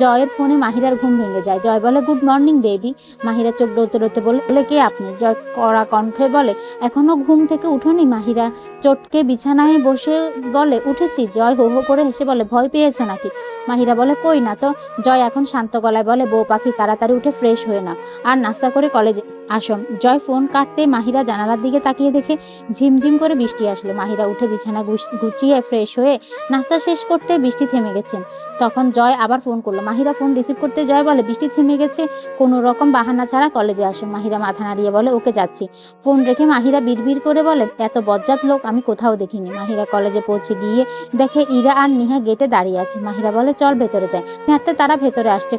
জয়ের ফোনে মাহিরার ঘুম ভেঙে যায়। জয় বলে, গুড মর্নিং বেবি। মাহিরা চোখ ডলতে ডলতে বলে, কে আপনি? জয় কড়া কণ্ঠে বলে, এখনো ঘুম থেকে উঠোনি? মাহিরা চটকে বিছানায় বসে বলে, উঠেছি। জয় হো হো করে হেসে বলে, ভয় পেয়েছো নাকি? মাহিরা বলে, কই না তো। জয় এখন শান্ত গলায় বলে, বউ পাখি তাড়াতাড়ি উঠে ফ্রেশ হয়ে নাও আর নাস্তা করে কলেজে আসো। জয় ফোন কাটতে মাহিরা জানালার দিকে তাকিয়ে দেখে ঝিমঝিম করে বৃষ্টি আসলো। মাহিরা উঠে বিছানা গুছিয়ে ফ্রেশ হয়ে নাস্তা শেষ করতে বৃষ্টি থেমে গেছে। তখন জয় আবার ফোন করলো। মাহিরা ফোন রিসিভ করতে জয় বলে, বৃষ্টি থেমে গেছে, কোনো রকম বাহানা ছাড়া কলেজে আসো। মাহিরা মাথা নাড়িয়ে বলে, ওকে যাচ্ছি। ফোন রেখে মাহিরা বিড়বিড় করে বলে, এত বজ্জাত লোক আমি কোথাও দেখিনি। মাহিরা কলেজে পৌঁছে গিয়ে দেখে ইরা আর নিহা গেটে দাঁড়িয়ে আছে। মাহিরা বলে, চল ভেতরে যাই। হাঁটতে তারা ভেতরে আসছে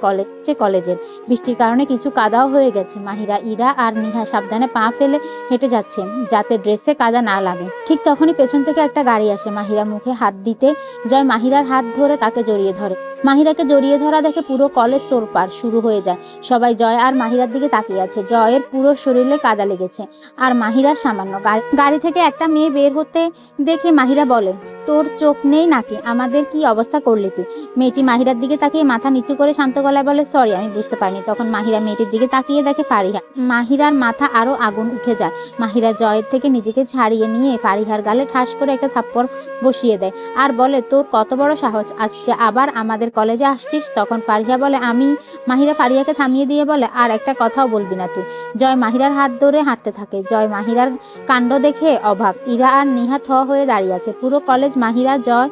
কলেজের। বৃষ্টির কারণে কিছু কাদাও হয়ে গেছে। মাহিরা, ইরা আর নিহা সাবধানে পা ফেলে হেঁটে যাচ্ছে যাতে ড্রেসে কাদা না লাগে। ঠিক তখনই পেছন থেকে একটা গাড়ি আসে। মাহিরা মুখে হাত দিতে জয় মাহিরার হাত ধরে তাকে জড়িয়ে ধরে। মাহিরাকে জড়িয়ে ধরা দেখে পুরো কলেজ তোড়পাড় শুরু হয়ে যায়। সবাই জয় আর মাহিরার দিকে তাকিয়ে আছে। জয়ের পুরো শরীরে কাদা লেগেছে আর মাহিরার সামান্য। গাড়ি থেকে একটা মেয়ে বের হতে দেখে মাহিরা বলে, তোর চোখ নেই নাকি? আমাদের কি অবস্থা করলি তুই? মেয়েটি মাহিরার দিকে তাকিয়ে মাথা নিচু করে শান্ত গলায় বলে, সরি, আমি বুঝতে পারিনি। তখন মাহিরা মেয়েটির দিকে তাকিয়ে দেখে ফারিহা। মাহিরার মাথা আরো আগুন উঠে যায়। মাহিরা জয়ের থেকে নিজেকে ছাড়িয়ে নিয়ে ফারিহার গালে ঠাস করে একটা থাপ্পড় বসিয়ে দেয় আর বলে, তোর কত বড় সাহস, আজকে আবার আমাদের কলেজে আসছিস? তখন ফারিহা বলে, আমি। মাহিরা ফারিহাকে থামিয়ে দিয়ে বলে, আর একটা কথাও বলবি না তুই। জয় মাহিরার হাত ধরে হাঁটতে থাকে। জয় মাহিরার কাণ্ড দেখে অবাক। ইরা আর নিহা থ হয়ে দাঁড়িয়ে আছে। পুরো কলেজ মাহিরা জয়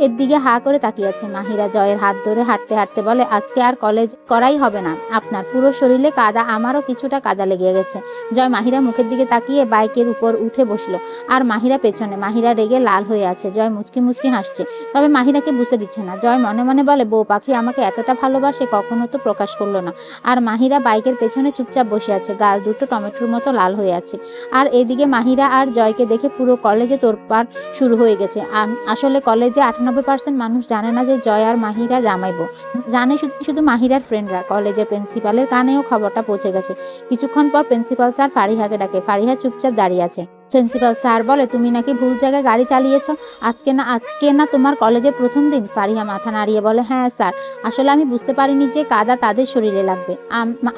এর দিকে হা করে তাকিয়ে আছে। মাহিরা জয়ের হাত ধরে হাঁটতে হাঁটতে বলে, আজকে আর কলেজ করাই হবে না আপনার। পুরো শরীরে কাদা, আমারও কিছুটা কাদা লেগে গেছে। জয় মাহিরা মুখের দিকে তাকিয়ে বাইকের উপর উঠে বসলো আর মাহিরা পেছনে। মাহিরা রেগে লাল হয়ে আছে। জয় মুচকি মুচকি হাসছে, তবে মাহিরাকে বুঝতে দিচ্ছে না। জয় মনে মনে বলে, বউ পাখি আমাকে এতটা ভালোবাসে, কখনো তো প্রকাশ করলো না। আর মাহিরা বাইকের পেছনে চুপচাপ বসে আছে, গাল দুটো টমেটোর মতো লাল হয়ে আছে। আর এদিকে মাহিরা আর জয়কে দেখে পুরো কলেজে তোড়পাড় শুরু হয়ে গেছে। আসলে কলেজে 98% মানুষ জানে না যে জয় আর মাহিরা জামাইবো। জানে শুধু মাহিরার ফ্রেন্ডরা। কলেজের প্রিন্সিপালের কানেও খবরটা পৌঁছে গেছে। কিছুক্ষণ পর প্রিন্সিপাল স্যার ফারিহাকে ডাকে। ফারিহা চুপচাপ দাঁড়িয়ে আছে। প্রিন্সিপাল স্যার বলে, তুমি নাকি ভুল জায়গায় গাড়ি চালিয়েছ। আজকে না তোমার কলেজে প্রথম দিন? ফারিহা মাথা নাড়িয়ে বলে, হ্যাঁ স্যার, আসলে আমি বুঝতে পারিনি যে কাদা তাদের শরীরে লাগবে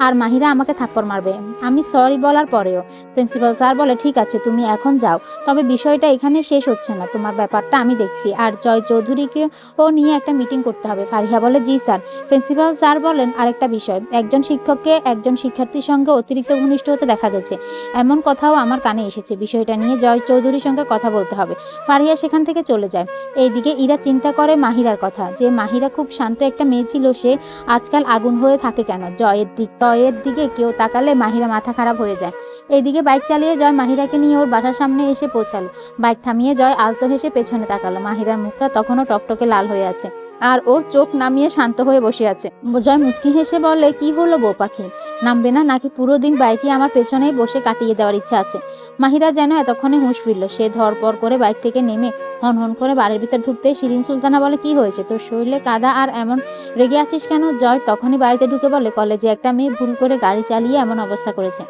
আর মাহিরা আমাকে থাপ্পড় মারবে। আমি সরি বলার পরেও। প্রিন্সিপাল স্যার বলে, ঠিক আছে, তুমি এখন যাও, তবে বিষয়টা এখানে শেষ হচ্ছে না, তোমার ব্যাপারটা আমি দেখছি। আর জয় চৌধুরীকে ও নিয়ে একটা মিটিং করতে হবে। ফারিহা বলে, জি স্যার। প্রিন্সিপাল স্যার বলেন, আরেকটা বিষয়, একজন শিক্ষককে একজন শিক্ষার্থীর সঙ্গে অতিরিক্ত ঘনিষ্ঠ হতে দেখা গেছে, এমন কথাও আমার কানে এসেছে। বিষয়টা নিয়ে জয় চৌধুরীর সঙ্গে কথা বলতে হবে। ফারিহা সেখান থেকে চলে যায়। এইদিকে ইরা চিন্তা করে মাহিরার কথা, যে মাহিরা খুব শান্ত একটা মেয়ে ছিল, সে আজকাল আগুন হয়ে থাকে কেন? জয়ের দিকে কেউ তাকালে মাহিরা মাথা খারাপ হয়ে যায়। এইদিকে বাইক চালিয়ে জয় মাহিরাকে নিয়ে ওর বাসার সামনে এসে পৌঁছালো। বাইক থামিয়ে জয় আলতো হেসে পেছনে তাকালো। মাহিরার মুখটা তখনও টকটকে লাল হয়ে আছে আর ও চোখ নামিয়ে শান্ত হয়ে বসে আছে। জয় মুচকি হেসে বলে, কি হলো বউ পাখি, নামবে না নাকি? পুরো দিন বাইকে আমার পেছনেই বসে কাটিয়ে দেওয়ার ইচ্ছা আছে? মাহিরা যেন এতক্ষণে হুঁশ ফিরল। সে ধরপড় করে বাইক থেকে নেমে হন হন করে বাড়ির ভিতর ঢুকতেই শিরিন সুলতানা বলে, কি হয়েছে তোর? শরীরে কাদা আর এমন রেগে আছিস কেন? জয় তখনই বাড়িতে ঢুকে বলে, কলেজে একটা মেয়ে ভুল করে গাড়ি চালিয়ে এমন অবস্থা করেছে।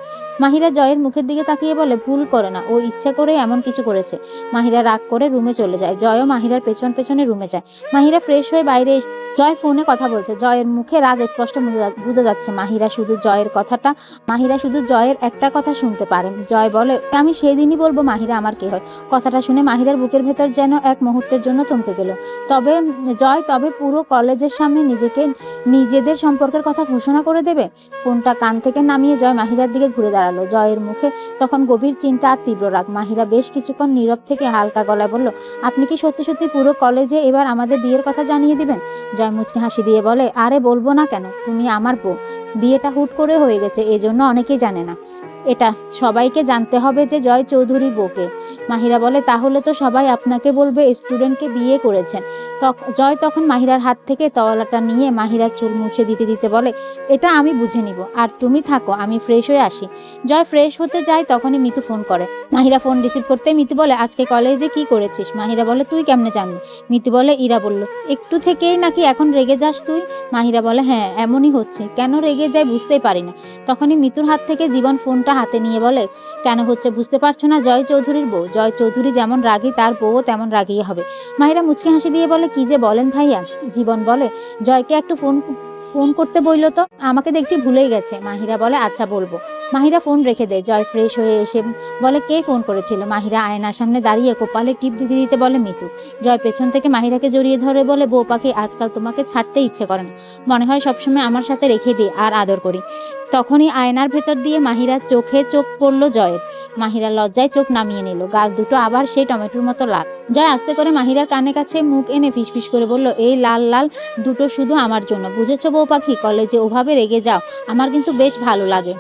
মাহিরা জয়ের মুখের দিকে তাকিয়ে বলে, ভুল করে না, ও ইচ্ছা করে এমন কিছু করেছে। মাহিরা রাগ করে রুমে চলে যায়। জয়ও মাহিরার পেছনে রুমে যায়। মাহিরা ফ্রেশ হয়ে বাইরে এসে জয় ফোনে কথা বলছে। জয়ের মুখে রাগ স্পষ্ট বোঝা যাচ্ছে। মাহিরা শুধু জয়ের একটা কথা শুনতে পারে। জয় বলে, আমি সেই দিনই বলবো মাহিরা আমার কে হয়। কথাটা শুনে মাহিরার বুকের ভেতর যেন এক মুহূর্তের জন্য থমকে গেল। তবে পুরো কলেজের সামনে নিজেদের সম্পর্কের কথা ঘোষণা করে দেবে? ফোনটা কান থেকে নামিয়ে জয় মাহিরার দিকে ঘুরে দাঁড়ালো। জয়ের মুখে তখন গভীর চিন্তা আর তীব্র রাগ। মাহিরা বেশ কিছুক্ষণ নীরব থেকে হালকা গলায় বলল, আপনি কি সত্যি সত্যি পুরো কলেজে এবার আমাদের বিয়ের কথা জানিয়ে দিবেন? জয় মুচকি হাসি দিয়ে বলে, আরে বলবো না কেন, তুমি আমার বউ। বিয়েটা হুট করে হয়ে গেছে, এজন্য অনেকেই জানে না। এটা সবাইকে জানতে হবে যে জয় চৌধুরীর বউকে। মাহিরা বলে, তাহলে তো সবাই আপনাকে বলবে স্টুডেন্টকে বিয়ে করেছেন। জয় তখন মাহিরার হাত থেকে তওয়ালাটা নিয়ে মাহিরার চুল মুছে দিতে দিতে বলে, এটা আমি বুঝে নিব, আর তুমি থাকো, আমি ফ্রেশ হয়ে আসি। জয় ফ্রেশ হতে যায়, তখনই মিতু ফোন করে। মাহিরা ফোন রিসিভ করতে মিতু বলে, আজকে কলেজে কি করেছিস? মাহিরা বলে, তুই কেমনে জানলি? মিতু বলে, ইরা বলল। একটু একটু থেকেই নাকি এখন রেগে যাস তুই? মাহিরা বলে, হ্যাঁ এমনই হচ্ছে, কেন রেগে যাই বুঝতেই পারি না। তখনই মিতুর হাত থেকে জীবন ফোনটা হাতে নিয়ে বলে, কেন হচ্ছে বুঝতে পারছো না? জয় চৌধুরীর বউ, জয় চৌধুরী যেমন রাগী তার বউও তেমন রাগী হবে। মাহিরা মুচকি হাসি দিয়ে বলে, কি যে বলেন ভাইয়া। জীবন বলে, জয়কে একটু ফোন ফোন করতে বললো তো, আমাকে দেখছি ভুলেই গেছে। মাহিরা বলে, আচ্ছা বলবো। মাহিরা ফোন রেখে দেয়। জয় ফ্রেশ হয়ে এসে বলে, কে ফোন করেছিল? মাহিরা আয়নার সামনে দাঁড়িয়ে কপালে টিপ দিতে দিতে বলে, মিতু। জয় পেছন থেকে মাহিরাকে জড়িয়ে ধরে বলে, বউ পাখি, আজকাল তোমাকে ছাড়তে ইচ্ছে করে না, মনে হয় সবসময় আমার সাথে রেখে দিই আর আদর করি। তখনই আয়নার ভেতর দিয়ে মাহিরার চোখে চোখ পড়লো জয়ের। মাহিরা লজ্জায় চোখ নামিয়ে নিল, গাল দুটো আবার সেই টমেটোর মতো লাল। জয় আস্তে করে মাহিরার কানের কাছে মুখ এনে ফিসফিস করে বলল, এই লাল লাল দুটো শুধু আমার জন্য, বুঝেছো বউ পাখি? কলেজে ওভাবে রেগে যাও আমার কিন্তু বেশ ভালো লাগে।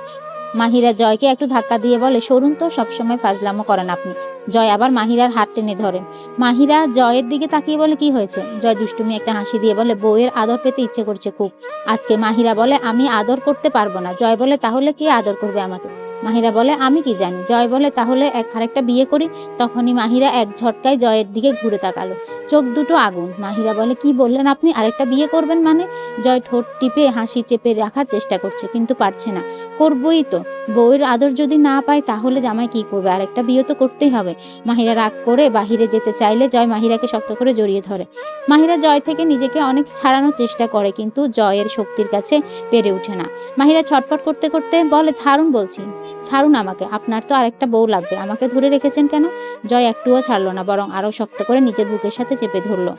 মাহিরা জয়কে একটু ধাক্কা দিয়ে বলে, সরুন তো, সবসময় ফাজলামো করেন আপনি। জয় আবার মাহিরার হাত টেনে ধরে। মাহিরা জয়ের দিকে তাকিয়ে বলে, কি হয়েছে? জয় দুষ্টুমি একটা হাসি দিয়ে বলে, বউয়ের আদর পেতে ইচ্ছে করছে খুব আজকে। মাহিরা বলে, আমি আদর করতে পারবো না। জয় বলে, তাহলে কে আদর করবে আমাকে? মাহিরা বলে, আমি কি জানি। জয় বলে, তাহলে আরেকটা বিয়ে করি। তখনই মাহিরা এক ঝটকায় জয়ের দিকে ঘুরে তাকালো, চোখ দুটো আগুন। মাহিরা বলে, কি বললেন আপনি? আরেকটা বিয়ে করবেন মানে? জয় ঠোঁট টিপে হাসি চেপে রাখার চেষ্টা করছে, কিন্তু পারছে না। করবই তো, বউয়ের আদর যদি না পায় তাহলে জামাই কি করবে? আরেকটা বিয়ে তো করতেই হবে। মাহিরা রাগ করে বাহিরে যেতে চাইলে জয় মাহিরাকে শক্ত করে জড়িয়ে ধরে। মাহিরা জয় থেকে নিজেকে অনেক ছাড়ানোর চেষ্টা করে, কিন্তু জয়ের শক্তির কাছে পেরে ওঠে না। মাহিরা ছটফট করতে করতে বলে, ছাড়ুন বলছি, ছাড়ুন আমাকে, আপনার তো আরেকটা বউ লাগবে, আমাকে ধরে রেখেছেন কেন? জয় একটুও ছাড়লো না, বরং আরো শক্ত করে নিজের বুকের সাথে চেপে ধরলো।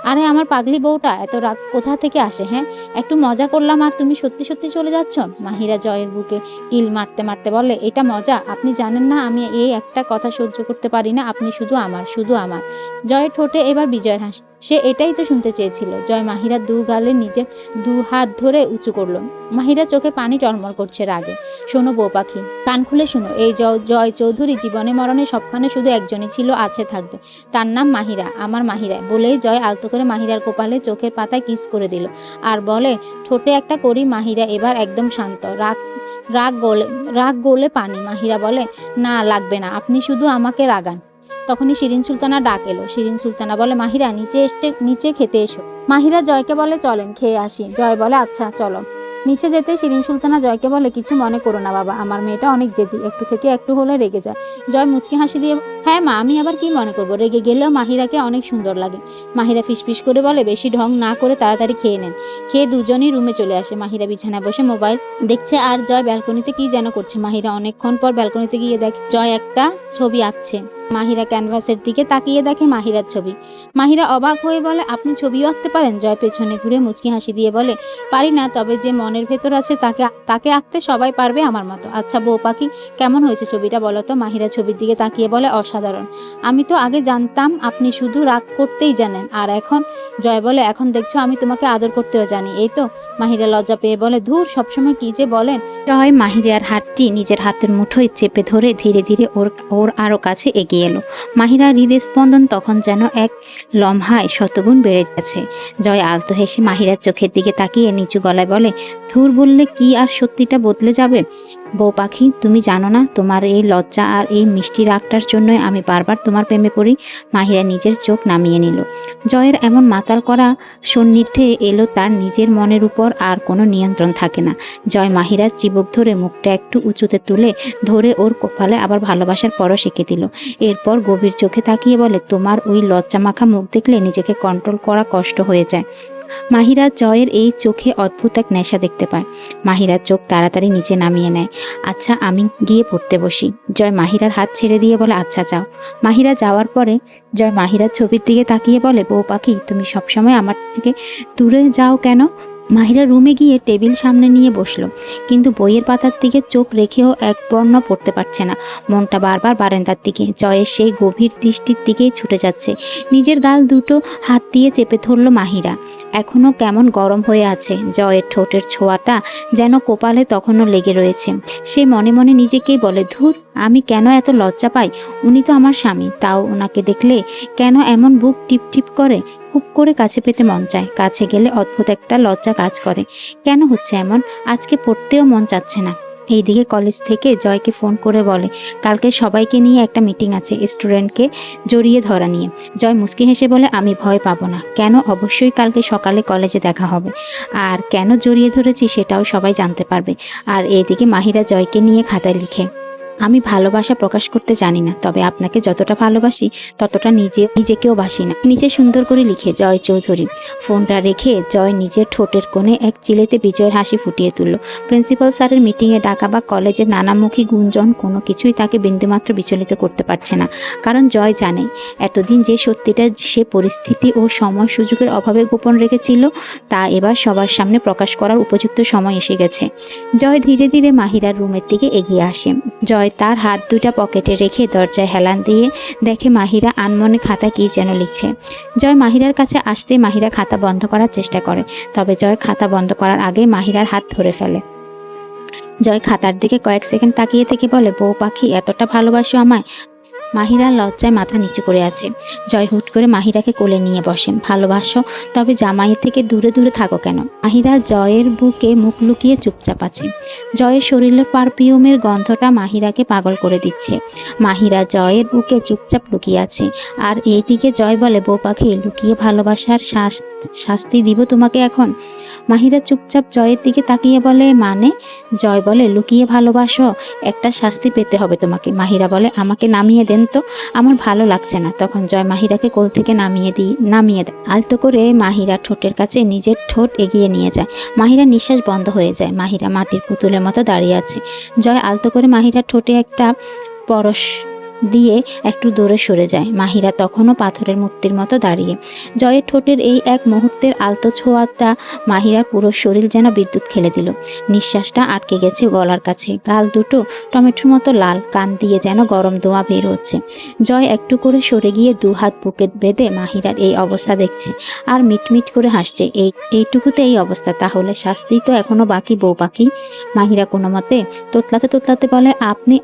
আরে আমার পাগলি বউটা, এত রাগ কোথা থেকে আসে? হ্যাঁ, একটু মজা করলাম আর তুমি সত্যি সত্যি চলে যাচ্ছ। মাহিরা জয়ের বুকে কিল মারতে মারতে বলে, এটা মজা? আপনি জানেন না আমি এই একটা কথা সহ্য করতে পারি না, আপনি শুধু আমার, শুধু আমার। জয়ের ঠোঁটে এবার বিজয়ের হাসি, সে এটাই তো শুনতে চেয়েছিল। জয় মাহিরা দু গালে নিজের দু হাত ধরে উঁচু করলো। মাহিরা চোখে পানি টলমল করছে রাগে। শোনো বউ পাখি, কান খুলে শোনো, এই জয় চৌধুরী জীবনে মরণে সবখানে শুধু একজনই ছিল, আছে, থাকবে, তার নাম মাহিরা, আমার মাহিরা। বলেই জয় আলতো করে মাহিরার কপালে চোখের পাতায় কিস করে দিল আর বলে, ঠোঁটে একটা করি। মাহিরা এবার একদম শান্ত, রাগ গলে পানি। মাহিরা বলে, না লাগবে না, আপনি শুধু আমাকে রাগান। তখনই শিরিন সুলতানা ডাক এলো। শিরিন সুলতানা বলে, মাহিরা নিচে খেতে এসো। মাহিরা জয়কে বলে, চলেন খেয়ে আসি। জয় বলে, আচ্ছা চলো। নিচে যেতে শিরিন সুলতানা জয়কে বলে, কিছু মনে করো না বাবা, আমার মেয়েটা অনেক জেদি, একটু থেকে একটু হলে রেগে যায়। জয় মুচকি হাসি দিয়ে, হ্যাঁ মা, আমি আবার কি মনে করবো, রেগে গেলেও মাহিরাকে অনেক সুন্দর লাগে। মাহিরা ফিসফিস করে বলে, বেশি ঢং না করে তাড়াতাড়ি খেয়ে নেন। খেয়ে দুজনই রুমে চলে আসে। মাহিরা বিছানায় বসে মোবাইল দেখছে আর জয় ব্যালকনিতে কি যেন করছে। মাহিরা অনেকক্ষণ পর ব্যালকনিতে গিয়ে দেখে জয় একটা ছবি আঁকছে। মাহিরা ক্যানভাসের দিকে তাকিয়ে দেখে মাহিরার ছবি। মাহিরা অবাক হয়ে বলে, আপনি ছবিও আঁকতে পারেন? জয় পেছনে ঘুরে মুচকি হাসি দিয়ে বলে, পারি না, তবে যে মনের ভেতর আছে তাকে আঁকতে সবাই পারবে আমার মতো। আচ্ছা বউ পাখি, কেমন হয়েছে ছবিটা বলো তো? মাহিরা ছবির দিকে তাকিয়ে বলে, অসাধারণ। আমি তো আগে জানতাম আপনি শুধু রাগ করতেই জানেন, আর এখন? জয় বলে, এখন দেখছো আমি তোমাকে আদর করতেও জানি, এই তো। মাহিরা লজ্জা পেয়ে বলে, ধুর, সবসময় কি যে বলেন। জয় মাহিরার হাতটি নিজের হাতের মুঠোয় চেপে ধরে ধীরে ধীরে ওর আরো কাছে এগিয়ে এলো। মাহিরার হৃদয় স্পন্দন তখন যেন এক লম্হায় শতগুণ বেড়ে গেছে। জয় আলতো হেসে মাহিরার চোখের দিকে তাকিয়ে নিচু গলায় বলে, ধুর বললে কি আর সত্যিটা বদলে যাবে? বউ পাখি, তুমি জানো না, তোমার এই লজ্জা আর এই মিষ্টি রাগটার জন্যই আমি বারবার তোমার প্রেমে পড়ি। মাহিরা নিজের চোখ নামিয়ে নিল। জয়ের এমন মাতাল করা সন্নিধ্যে এলো তার নিজের মনের উপর আর কোনো নিয়ন্ত্রণ থাকে না। জয় মাহিরার চিবুক ধরে মুখটা একটু উঁচুতে তুলে ধরে ওর কপালে আবার ভালোবাসার পরশ এঁকে দিল। এরপর গভীর চোখে তাকিয়ে বলে, তোমার ওই লজ্জা মাখা মুখ দেখলে নিজেকে কন্ট্রোল করা কষ্ট হয়ে যায়। মাহিরা জয়ের এই চোখে অদ্ভুত এক নেশা দেখতে পায়। মাহিরার চোখ তাড়াতাড়ি নিচে নামিয়ে নেয়। আচ্ছা, আমি গিয়ে পড়তে বসি। জয় মাহিরার হাত ছেড়ে দিয়ে বলে, আচ্ছা যাও। মাহিরা যাওয়ার পরে জয় মাহিরার ছবির দিকে তাকিয়ে বলে, বউ পাখি, তুমি সবসময় আমার থেকে দূরে যাও কেন? মাহিরা রুমে গিয়ে টেবিল সামনে নিয়ে বসলো, কিন্তু বইয়ের পাতার দিকে চোখ রেখেও এক বর্ণ পড়তে পারছে না। মনটা বারবার বারান্দার দিকে, জয়ের সেই গভীর দৃষ্টির দিকেই ছুটে যাচ্ছে। নিজের গাল দুটো হাত দিয়ে চেপে ধরলো মাহিরা। এখনো কেমন গরম হয়ে আছে। জয়ের ঠোঁটের ছোঁয়াটা যেন কপালে তখনও লেগে রয়েছে। সে মনে মনে নিজেকেই বলে, ধুর, আমি কেন এত লজ্জা পাই? উনি তো আমার স্বামী, তাও ওনাকে দেখলে কেন এমন বুক টিপ টিপ করে? হুপ করে কাছে পেতে মন চায়, কাছে গেলে অদ্ভুত একটা লজ্জা কাজ করে। কেন হচ্ছে এমন? আজকে পড়তেও মন চাচ্ছে না। এইদিকে কলেজ থেকে জয়কে ফোন করে বলে কালকে সবাইকে নিয়ে একটা মিটিং আছে, স্টুডেন্টকে জড়িয়ে ধরা নিয়ে। জয় মুচকি হেসে বলে আমি ভয় পাবো না। কেন? অবশ্যই কালকে সকালে কলেজে দেখা হবে, আর কেন জড়িয়ে ধরেছি সেটাও সবাই জানতে পারবে। আর এইদিকে মাহিরা জয়কে নিয়ে খাতায় লিখে আমি ভালোবাসা প্রকাশ করতে জানি না, তবে আপনাকে যতটা ভালোবাসি ততটা নিজেকেও বাসি না। নিচে সুন্দর করে লিখে জয় চৌধুরী। ফোনটা রেখে জয় নিজের ঠোঁটের কোণে এক চিলেতে বিজয়ের হাসি ফুটিয়ে তুলল। প্রিন্সিপাল স্যারের মিটিংয়ে ডাকা বা কলেজের নানামুখী গুঞ্জন কোনো কিছুই তাকে বিন্দুমাত্র বিচলিত করতে পারছে না, কারণ জয় জানে এতদিন যে সত্যিটা সে পরিস্থিতি ও সময় সুযোগের অভাবে গোপন রেখেছিল তা এবার সবার সামনে প্রকাশ করার উপযুক্ত সময় এসে গেছে। জয় ধীরে ধীরে মাহিরার রুমের দিকে এগিয়ে আসে। জয় তার হাত দুটা পকেটে রেখে দরজায় হেলান দিয়ে দেখে মাহিরা আনমনে খাতা কি যেন লিখছে। জয় মাহিরার কাছে আসতে মাহিরা খাতা বন্ধ করার চেষ্টা করে, তবে জয় খাতা বন্ধ করার আগে মাহিরার হাত ধরে ফেলে। জয় খাতার দিকে কয়েক সেকেন্ড তাকিয়ে থেকে বলে বউ পাখি এতটা ভালোবাসো আমায়? মাহিরা লজ্জায় মাথা নিচু করে আছে। জয় হুট করে মাহিরাকে কোলে নিয়ে বসে। ভালোবাসো, তবে জামাইয়ের থেকে দূরে দূরে থাকো কেন? মাহিরা জয়ের বুকে মুখ লুকিয়ে চুপচাপ আছে। জয়ের শরীরের পারফিউমের গন্ধটা মাহিরাকে পাগল করে দিচ্ছে। মাহিরা জয়ের বুকে চুপচাপ লুকিয়ে আছে। আর এইদিকে জয় বলে বউ পাখি লুকিয়ে ভালোবাসার শাস্তি দিব তোমাকে এখন? মাহিরা চুপচাপ জয়ের দিকে তাকিয়ে বলে মানে? জয় বলে লুকিয়ে ভালোবাসো, একটা শাস্তি পেতে হবে তোমাকে। মাহিরা বলে আমাকে নামিয়ে দেন তো, আমার ভালো লাগছে না। তখন জয় মাহিরাকে কোল থেকে নামিয়ে দেয়। আলতো করে মাহিরা ঠোঁটের কাছে নিজের ঠোঁট এগিয়ে নিয়ে যায়। মাহিরা নিঃশ্বাস বন্ধ হয়ে যায়। মাহিরা মাটির পুতুলের মতো দাঁড়িয়ে আছে। জয় আলতো করে মাহিরার ঠোঁটে একটা পরশ দিয়ে একটু দূরে সরে যায়। মাহিরা তখনও পাথরের মূর্তির মতো দাঁড়িয়ে। জয়ের ঠোঁটের এই এক মুহূর্তের আলতো ছোঁয়াটা মাহিরার পুরো শরীর যেন বিদ্যুৎ খেলে দিল। নিঃশ্বাসটা আটকে গেছে গলার কাছে। গাল দুটো টমেটোর মতো লাল, কান দিয়ে যেন গরম ধোঁয়া বের হচ্ছে। জয় একটু করে সরে গিয়ে দু হাত বুকে বেঁধে মাহিরার এই অবস্থা দেখছে আর মিটমিট করে হাসছে। এইটুকুতে এই অবস্থা, তাহলে শাস্তি তো এখনো বাকি বউ পাখি। মাহিরা কোনো মতে তোতলাতে বলে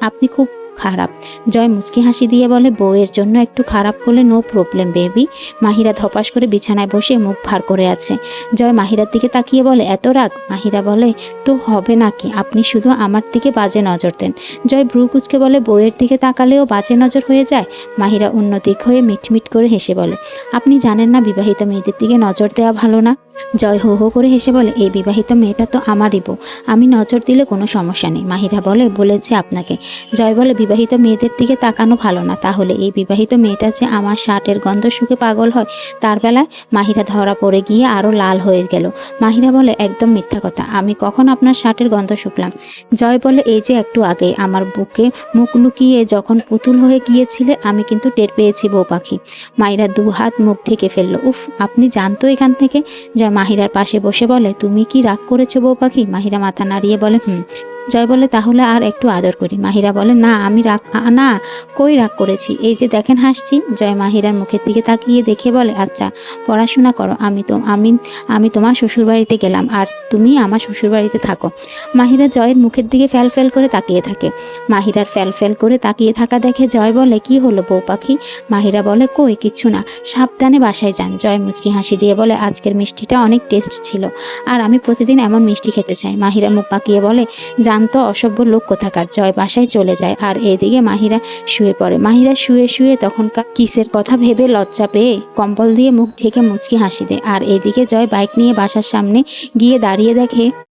আপনি খুব খারাপ। জয় মুচকি হাসি দিয়ে বলে বউয়ের জন্য একটু খারাপ হলে নো প্রবলেম বেবি। মাহিরা ধপাস করে বিছানায় বসে মুখ ভার করে আছে। জয় মাহিরার দিকে তাকিয়ে বলে এত রাগ? মাহিরা বলে তো হবে নাকি, আপনি শুধু আমার দিকে বাজে নজর দেন। জয় ভ্রু কুঁচকে বলে বউয়ের দিকে তাকালেও বাজে নজর হয়ে যায়? মাহিরা অন্যদিক হয়ে মিটমিট করে হেসে বলে আপনি জানেন না বিবাহিত মেয়েদের দিকে নজর দেওয়া ভালো না? জয় হো হো করে হেসে বলে এই বিবাহিত মেয়েটা তো আমারই বউ, আমি নজর দিলে কোনো সমস্যা নেই। মাহিরা বলেছে আপনাকে। জয় বলে বিবাহিত মেয়েদের দিকে তাকানো ভালো না, তাহলে এই বিবাহিত মেয়েটা যে আমার শার্টের গন্ধ শুকে পাগল হয় তার বেলায়? মাহিরা ধরা পড়ে গিয়ে আরো লাল হয়ে গেল। মাহিরা বলে একদম মিথ্যা কথা, আমি কখন আপনার শার্টের গন্ধ শুকলাম? জয় বলে এই যে একটু আগে আমার বুকে মুখ লুকিয়ে যখন পুতুল হয়ে গিয়েছিলে আমি কিন্তু টের পেয়েছি বউ পাখি। মাহিরা দু হাত মুখ ঢেকে ফেললো। উফ, আপনি জানতো এখান থেকে? জয় মাহিরার পাশে বসে বলে তুমি কি রাগ করেছো বউ পাখি? মাহিরা মাথা নাড়িয়ে বলে হুম। জয় বলে তাহলে আর একটু আদর করি। মাহিরা বলে না, আমি না কই রাগ করেছি, এই যে দেখেন হাসছি। জয় মাহিরার মুখের দিকে তাকিয়ে দেখে বলে আচ্ছা পড়াশোনা করো, আমি তোমার শ্বশুরবাড়িতে গেলাম আর তুমি আমার শ্বশুরবাড়িতে থাকো। মাহিরা জয়ের মুখের দিকে ফ্যাল করে তাকিয়ে থাকে। মাহিরার ফ্যাল করে তাকিয়ে থাকা দেখে জয় বলে কি হলো বউ পাখি? মাহিরা বলে কই কিছু না, সাবধানে বাসায় যান। জয় মুচকি হাসি দিয়ে বলে আজকের মিষ্টিটা অনেক টেস্ট ছিল, আর আমি প্রতিদিন এমন মিষ্টি খেতে চাই। মাহিরা মুখ পাকিয়ে বলে জানতো অসভ্য লোক কোথাকার। জয় বাসায় চলে যায় আর এদিকে মাহিরা শুয়ে পড়ে। মাহিরা শুয়ে তখনকার কিসের কথা ভেবে লজ্জা পেয়ে কম্বল দিয়ে মুখ ঢেকে মুচকি হাসি দেয়। আর এদিকে জয় বাইক নিয়ে বাসার সামনে গিয়ে দাঁড়িয়ে দেখে